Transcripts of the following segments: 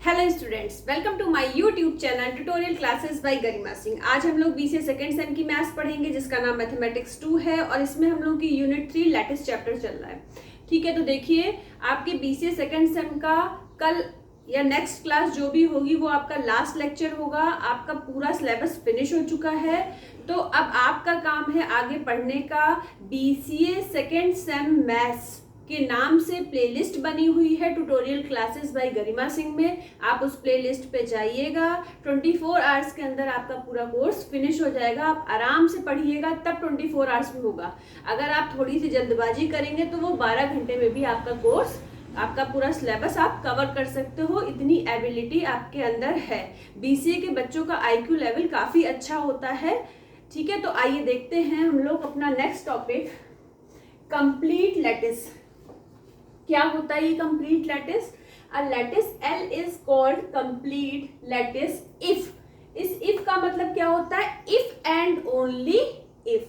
Hello students, welcome to my YouTube channel tutorial classes by Garima Singh. आज हम लोग BCA second sem की maths पढ़ेंगे जिसका नाम मैथमेटिक्स 2 है और इसमें हम लोग की यूनिट 3 लैटिस चैप्टर चल रहा है। ठीक है, तो देखिए आपके बीसीए सेकंड सेम का कल या नेक्स्ट क्लास जो भी होगी वो आपका लास्ट लेक्चर होगा। आपका पूरा सिलेबस फिनिश हो चुका है, तो अब आपका काम है आगे पढ़ने का। बीसीए सेकंड सेम मैथ्स के नाम से प्लेलिस्ट बनी हुई है tutorial classes by Garima Singh में, आप उस प्लेलिस्ट पे जाइएगा। 24 आवर्स के अंदर आपका पूरा कोर्स फिनिश हो जाएगा। आप आराम से पढ़िएगा तब 24 आवर्स में होगा। अगर आप थोड़ी सी जल्दबाजी करेंगे तो वो 12 घंटे में भी आपका कोर्स, आपका पूरा सिलेबस आप कवर कर सकते हो। इतनी एबिलिटी आपके अंदर है। बीसीए के बच्चों का आईक्यू लेवल काफ़ी अच्छा होता है। ठीक है, तो आइए देखते हैं हम लोग अपना नेक्स्ट टॉपिक, कंप्लीट लैटिस। क्या होता है ये complete lattice? A lattice L is called complete lattice if. इस इफ का मतलब क्या होता है? If and only if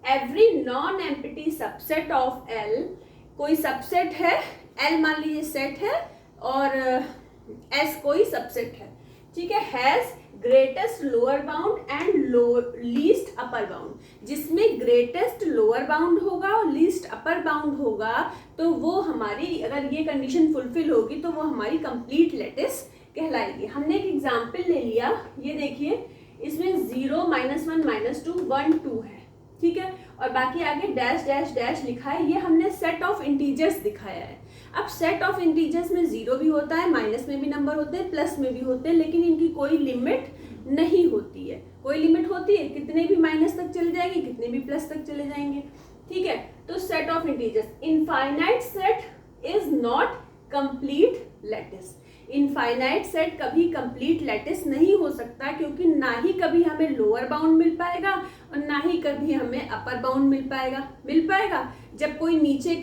every non empty subset of L, कोई सबसेट है, एल मान लीजिए सेट है और एस कोई सबसेट है, ठीक है, has greatest lower bound and least upper bound. जिसमें ग्रेटेस्ट लोअर बाउंड होगा और लीस्ट अपर बाउंड होगा तो वो हमारी, अगर ये कंडीशन फुलफिल होगी तो वो हमारी कंप्लीट लैटिस कहलाएगी। हमने एक एग्जांपल ले लिया, ये देखिए इसमें 0, -1, -2, 1, 2 है, ठीक है, और बाकी आगे डैश डैश डैश लिखा है। ये हमने सेट ऑफ इंटीजर्स दिखाया है। अब सेट ऑफ इंटीजर्स में 0 भी होता है, माइनस में भी नंबर होते हैं, प्लस में भी होते हैं, लेकिन इनकी कोई लिमिट नहीं होती है। कोई लिमिट होती है, कितने भी माइनस तक चले जाएंगे, कितने भी प्लस तक चले जाएंगे, ठीक है। तो set of integers, infinite set is not complete lattice. Infinite set कभी कंप्लीट लैटिस नहीं हो सकता, क्योंकि ना ही कभी हमें लोअर बाउंड मिल पाएगा और ना ही कभी हमें अपर बाउंड मिल पाएगा। जब कोई नीचे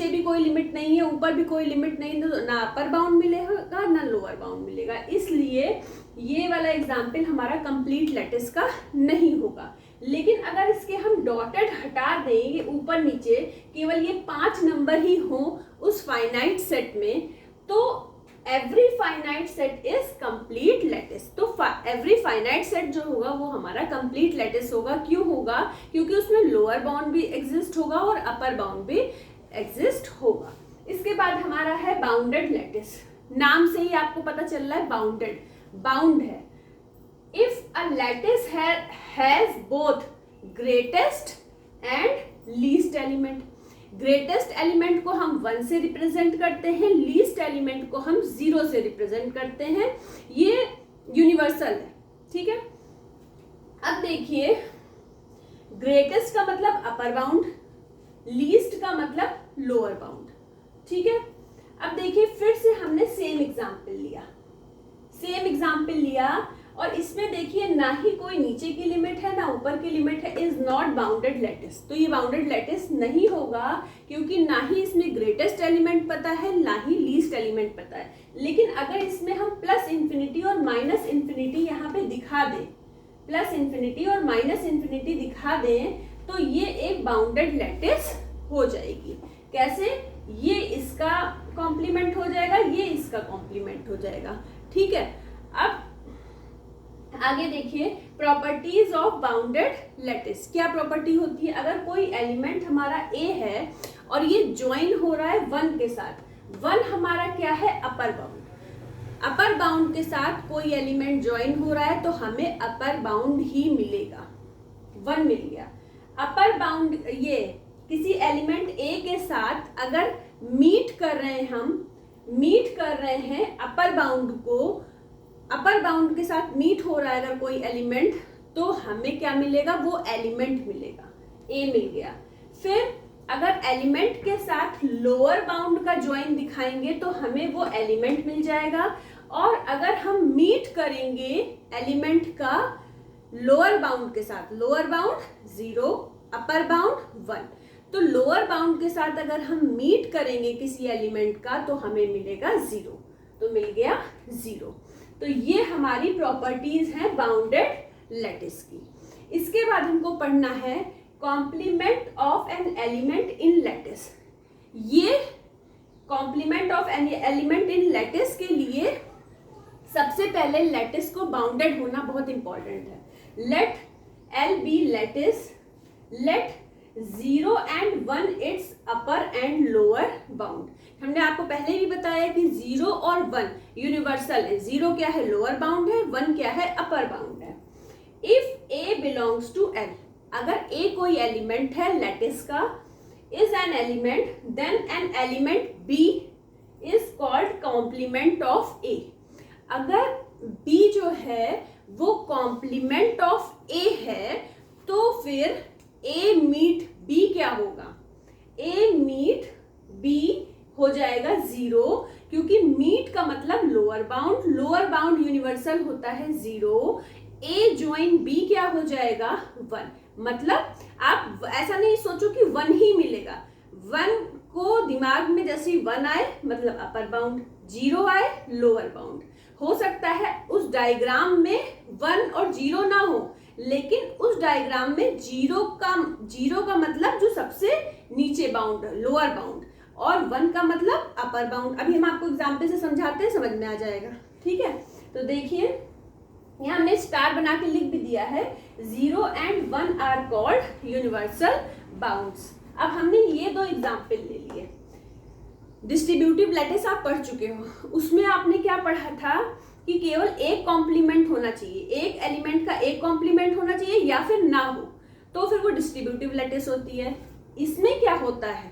भी कोई लिमिट नहीं है, ऊपर भी कोई लिमिट नहीं है, तो ना अपर बाउंड मिलेगा ना लोअर बाउंड मिलेगा। इसलिए ये वाला एग्जाम्पल हमारा कंप्लीट लैटिस का नहीं होगा। लेकिन अगर इसके हम डॉटेड हटा देंगे ऊपर नीचे, केवल ये 5 नंबर ही हो उस फाइनाइट सेट में, तो every finite set is complete lattice. तो एवरी फाइनाइट सेट जो होगा वो हमारा कंप्लीट लैटिस होगा। क्यों होगा? क्योंकि उसमें लोअर बाउंड भी एग्जिस्ट होगा और अपर बाउंड भी एग्जिस्ट होगा। इसके बाद हमारा है बाउंडेड लैटिस। नाम से ही आपको पता चल रहा है बाउंडेड, बाउंड है। If a lattice has both greatest and least element, greatest element को हम 1 से रिप्रेजेंट करते हैं, लीस्ट एलिमेंट को हम 0 से रिप्रेजेंट करते हैं। ये यूनिवर्सल है, ठीक है। अब देखिए, ग्रेटेस्ट का मतलब अपर बाउंड, लीस्ट का मतलब लोअर बाउंड, ठीक है। अब देखिए फिर से हमने सेम एग्जाम्पल लिया और इसमें देखिए ना ही कोई नीचे की लिमिट है ना ऊपर की लिमिट है, इज नॉट बाउंडेड लैटिस। तो ये बाउंडेड लैटिस नहीं होगा, क्योंकि ना ही इसमें ग्रेटेस्ट एलिमेंट पता है ना ही लीस्ट एलिमेंट पता है। लेकिन अगर इसमें हम प्लस इंफिनिटी और माइनस इंफिनिटी यहाँ पे दिखा दें, प्लस इंफिनिटी और माइनस इंफिनिटी दिखा दें, तो ये एक बाउंडेड लैटिस हो जाएगी। कैसे? ये इसका कॉम्प्लीमेंट हो जाएगा, ये इसका कॉम्प्लीमेंट हो जाएगा, ठीक है। अब आगे देखिए प्रॉपर्टीज ऑफ बाउंडेड लैटिस। क्या प्रॉपर्टी होती है? अगर कोई एलिमेंट हमारा ए है और ये ज्वाइन हो रहा है 1 के साथ, 1 हमारा क्या है? Upper bound. अपर बाउंड के साथ कोई एलिमेंट ज्वाइन हो रहा है तो हमें अपर बाउंड ही मिलेगा, 1 मिल गया। अपर बाउंड, ये किसी एलिमेंट ए के साथ अगर मीट कर रहे हैं अपर बाउंड को, अपर बाउंड के साथ मीट हो रहा है अगर कोई एलिमेंट, तो हमें क्या मिलेगा? वो एलिमेंट मिलेगा, ए मिल गया। फिर अगर एलिमेंट के साथ लोअर बाउंड का ज्वाइन दिखाएंगे तो हमें वो एलिमेंट मिल जाएगा। और अगर हम मीट करेंगे एलिमेंट का लोअर बाउंड के साथ, लोअर बाउंड 0, अपर बाउंड 1, तो लोअर बाउंड के साथ अगर हम मीट करेंगे किसी एलिमेंट का तो हमें मिलेगा 0, तो मिल गया 0। तो ये हमारी प्रॉपर्टीज हैं बाउंडेड लैटिस की। इसके बाद हमको पढ़ना है complement of an element in lattice. ये complement of any element in lattice के लिए सबसे पहले लैटिस को बाउंडेड होना बहुत इंपॉर्टेंट है। Let L B lattice, let 0 and 1 its upper and lower bound. हमने आपको पहले भी बताया कि 0 और 1 यूनिवर्सल है। 0 क्या है, लोअर बाउंड है, 1 क्या है, अपर बाउंड है। If a belongs to L, अगर ए कोई एलिमेंट है लैटिस का, is an element, then an element b is called complement of a. अगर B जो है वो कॉम्प्लीमेंट ऑफ A है तो फिर A मीट B क्या होगा, A मीट B हो जाएगा 0, क्योंकि मीट का मतलब lower bound, lower bound universal होता है 0। A ज्वाइन B क्या हो जाएगा 1। मतलब आप ऐसा नहीं सोचो कि 1 ही मिलेगा, 1 को दिमाग में जैसे 1 आए मतलब अपर बाउंड, 0 आए लोअर बाउंड। हो सकता है उस डायग्राम में 1 और 0 ना हो, लेकिन उस डायग्राम में 0 का मतलब जो सबसे नीचे बाउंड है लोअर बाउंड, और 1 का मतलब अपर बाउंड। अभी हम आपको एग्जाम्पल से समझाते हैं, समझ में आ जाएगा। ठीक है, तो देखिए यहाँ हमने स्टार बना के लिख भी दिया है, 0 and 1 are called universal bounds. अब हमने ये 2 एग्जाम्पल ले लिए। डिस्ट्रीब्यूटिव लैटिस आप पढ़ चुके हो, उसमें आपने क्या पढ़ा था कि केवल एक कॉम्प्लीमेंट होना चाहिए, एक एलिमेंट का एक कॉम्प्लीमेंट होना चाहिए या फिर ना हो तो फिर वो डिस्ट्रीब्यूटिव लैटिस होती है। इसमें क्या होता है,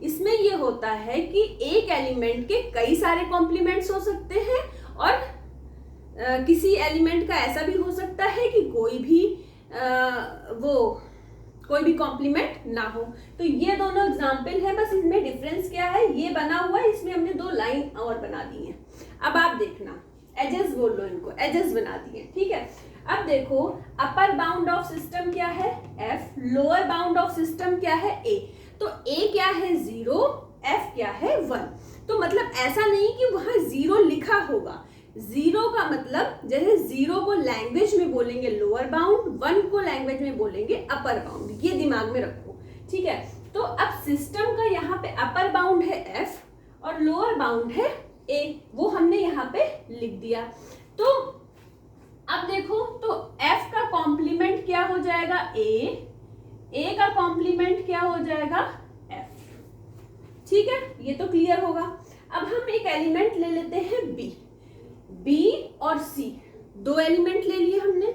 इसमें ये होता है कि एक एलिमेंट के कई सारे कॉम्प्लीमेंट्स हो सकते हैं, और किसी एलिमेंट का ऐसा भी हो सकता है कि कोई भी कॉम्प्लीमेंट ना हो। तो ये दोनों एग्जाम्पल है, बस इनमें डिफरेंस क्या है, ये बना हुआ है, इसमें हमने 2 लाइन और बना दी है। अब आप देखना, एजेस बोल लो इनको, एजेस बना दिए। ठीक है, अब देखो अपर बाउंड ऑफ सिस्टम क्या है f, lower bound of system क्या है a। तो a क्या है 0, f क्या है 1। तो मतलब ऐसा नहीं कि वहां 0 लिखा होगा, 0 का मतलब जैसे 0 को लैंग्वेज में बोलेंगे लोअर बाउंड, 1 को लैंग्वेज में बोलेंगे अपर बाउंड, ये दिमाग में रखो। ठीक है, तो अब सिस्टम का यहाँ पे अपर बाउंड है f और लोअर बाउंड है a, वो हमने यहाँ पे लिख दिया। तो अब देखो, तो f का कॉम्प्लीमेंट क्या हो जाएगा a का कॉम्प्लीमेंट क्या हो जाएगा f। ठीक है, ये तो क्लियर होगा। अब हम एक एलिमेंट ले लेते हैं b और c, 2 एलिमेंट ले लिए हमने।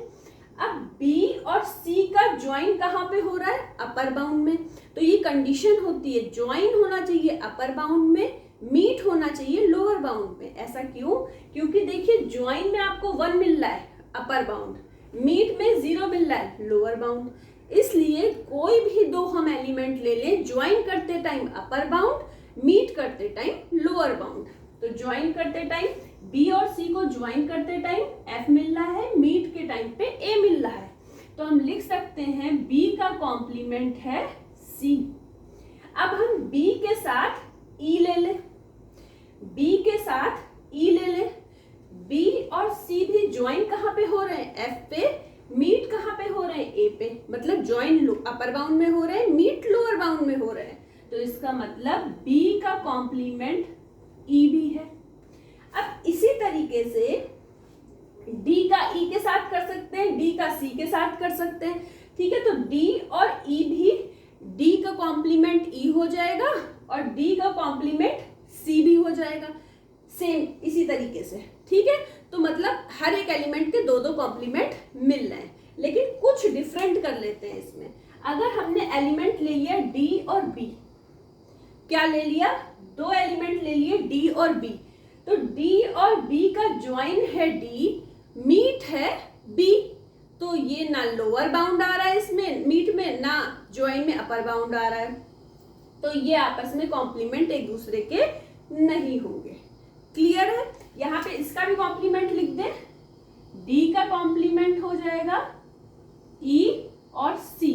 अब b और c का ज्वाइन कहाँ पे हो रहा है, अपर बाउंड में। तो ये कंडीशन होती है, ज्वाइन होना चाहिए अपर बाउंड में, मीट होना चाहिए लोअर बाउंड में। ऐसा क्यों, क्योंकि देखिए ज्वाइन में आपको 1 मिल रहा है अपर बाउंड, मीट में 0 मिल रहा है लोअर बाउंड। इसलिए कोई भी 2 हम एलिमेंट ले लें, ज्वाइन करते टाइम अपर बाउंड, मीट करते टाइम लोअर बाउंड। तो ज्वाइन करते टाइम b और c को ज्वाइन करते टाइम f मिल रहा है, मीट के टाइम पे a मिल रहा है। तो हम लिख सकते हैं b का कॉम्प्लीमेंट है c। अब हम b के साथ e ले ले, b के साथ e ले ले। b और c भी ज्वाइन कहाँ पे हो रहे हैं, f पे, मीट कहाँ पे हो रहे हैं, a पे। मतलब ज्वाइन अपर बाउंड में हो रहे हैं, मीट लोअर बाउंड में हो रहे हैं। तो इसका मतलब b का कॉम्प्लीमेंट e भी है। अब इसी तरीके से d का e के साथ कर सकते हैं, d का c के साथ कर सकते हैं। ठीक है, तो d और e भी, d का कॉम्प्लीमेंट e हो जाएगा और d का कॉम्प्लीमेंट c भी हो जाएगा, सेम इसी तरीके से। ठीक है, तो मतलब हर एक एलिमेंट के 2-2 कॉम्प्लीमेंट मिल रहे हैं, लेकिन कुछ डिफरेंट कर लेते हैं इसमें। अगर हमने एलिमेंट ले लिया d और b, क्या ले लिया, 2 एलिमेंट ले लिए d और b, तो d और b का ज्वाइन है d, मीट है b। तो ये ना लोअर बाउंड आ रहा है इसमें मीट में, ना ज्वाइन में अपर बाउंड आ रहा है। तो ये आपस में कॉम्प्लीमेंट एक दूसरे के नहीं होंगे। क्लियर है, यहाँ पे इसका भी कॉम्प्लीमेंट लिख दे, d का कॉम्प्लीमेंट हो जाएगा e और c,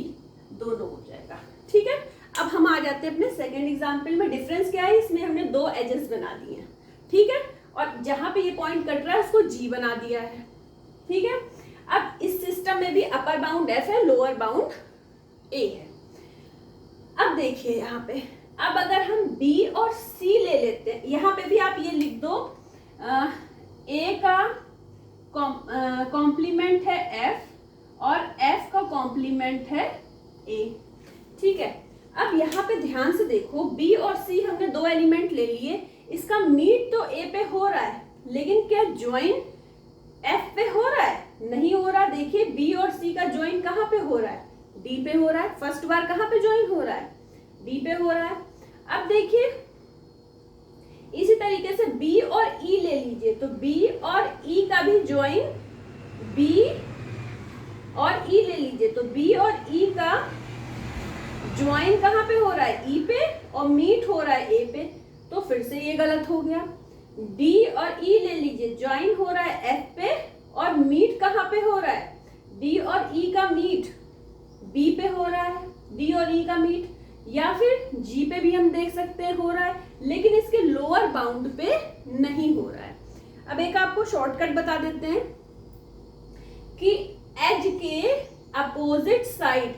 दोनों हो जाएगा। ठीक है, अब हम आ जाते हैं अपने सेकेंड एग्जाम्पल में। डिफरेंस क्या है, इसमें हमने 2 एजेस बना दिए हैं। ठीक है, और जहां पे ये पॉइंट कट रहा है उसको g बना दिया है। ठीक है, अब इस सिस्टम में भी अपर बाउंड f है, लोअर बाउंड a है। अब देखिए यहाँ पे, अब अगर हम b और c ले लेते हैं, यहाँ पे भी आप ये लिख दो ए का कॉम्प्लीमेंट है एफ और एफ का कॉम्प्लीमेंट है ए। ठीक है, अब यहाँ पे ध्यान से देखो, बी और सी हमने दो एलिमेंट ले लिए, इसका मीट तो ए पे हो रहा है, लेकिन क्या ज्वाइन एफ पे हो रहा है? नहीं हो रहा। देखिए बी और सी का ज्वाइन कहाँ पे हो रहा है? डी पे हो रहा है। फर्स्ट बार कहाँ पे ज्वाइन हो रहा है? डी पे हो रहा है। अब देखिए इसी तरीके से बी और ई ले लीजिए, तो बी और ई का भी ज्वाइन बी और ई ले लीजिए, तो बी और ई का ज्वाइन कहाँ पे हो रहा है? ई पे, और मीट हो रहा है ए पे, तो फिर से ये गलत हो गया। डी और ई ले लीजिए, ज्वाइन हो रहा है एफ पे और मीट कहाँ पे हो रहा है? डी और ई का मीट बी पे हो रहा है, डी और ई का मीट, या फिर जी पे भी हम देख सकते हैं हो रहा है, लेकिन इसके लोअर बाउंड पे नहीं हो रहा है। अब एक आपको शॉर्टकट बता देते हैं कि एज के अपोजिट साइड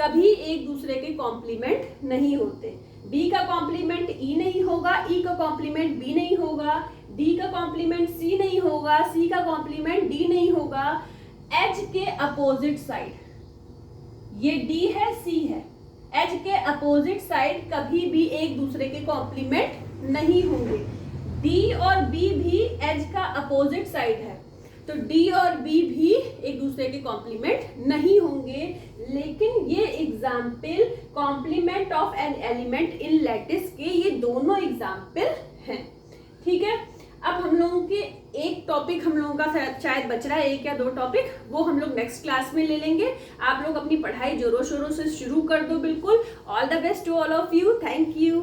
कभी एक दूसरे के कॉम्प्लीमेंट नहीं होते। बी का कॉम्प्लीमेंट ई नहीं होगा, ई का कॉम्प्लीमेंट बी नहीं होगा, डी का कॉम्प्लीमेंट सी नहीं होगा, सी का कॉम्प्लीमेंट डी नहीं होगा। एज के अपोजिट साइड, ये डी है सी है, एज के अपोजिट साइड कभी भी एक दूसरे के कॉम्प्लीमेंट नहीं होंगे। डी और बी भी एज का अपोजिट साइड है, तो डी और बी भी एक दूसरे के कॉम्प्लीमेंट नहीं होंगे। लेकिन ये example complement of an element in lattice के ये दोनों एग्जाम्पल हैं। ठीक है, अब हम लोगों के एक टॉपिक हम लोगों का शायद बच रहा है, एक या दो टॉपिक, वो हम लोग नेक्स्ट क्लास में ले लेंगे। आप लोग अपनी पढ़ाई जोरों शोरों से शुरू कर दो बिल्कुल। All the best to all of you. Thank you.